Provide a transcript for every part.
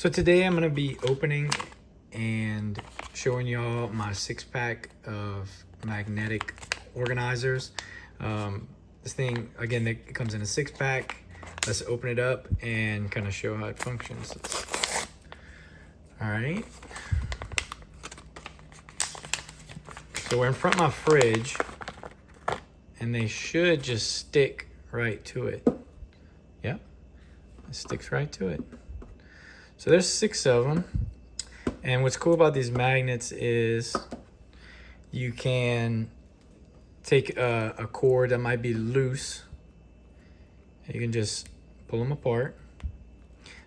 So today I'm going to be opening and showing y'all my 6-pack of magnetic organizers. This thing, again, it comes in a 6-pack. Let's open it up and kind of show how it functions. All right. So we're in front of my fridge and they should just stick right to it. Yep, it sticks right to it. So there's 6 of them. And what's cool about these magnets is you can take a cord that might be loose. You can just pull them apart.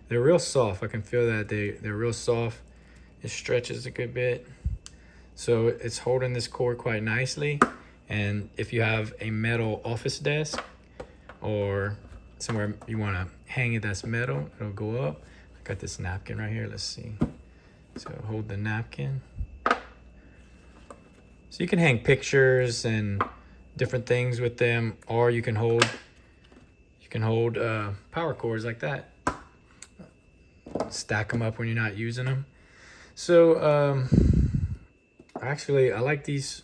They're real soft. I can feel that they're real soft. It stretches a good bit. So it's holding this cord quite nicely. And if you have a metal office desk or somewhere you want to hang it that's metal, it'll go up. I got this napkin right here. Let's see. So hold the napkin. So you can hang pictures and different things with them, or you can hold power cords like that. Stack them up when you're not using them. So actually, I like these.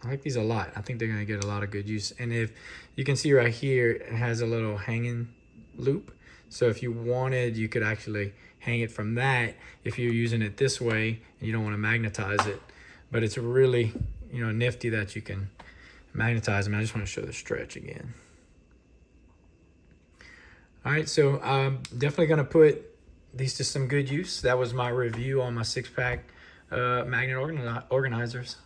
I like these a lot. I think they're gonna get a lot of good use. And if you can see right here, it has a little hanging loop. So if you wanted, you could actually hang it from that if you're using it this way and you don't want to magnetize it. But it's really, nifty that you can magnetize them. I just want to show the stretch again. All right, so I'm definitely gonna put these to some good use. That was my review on my 6-pack magnet organizers.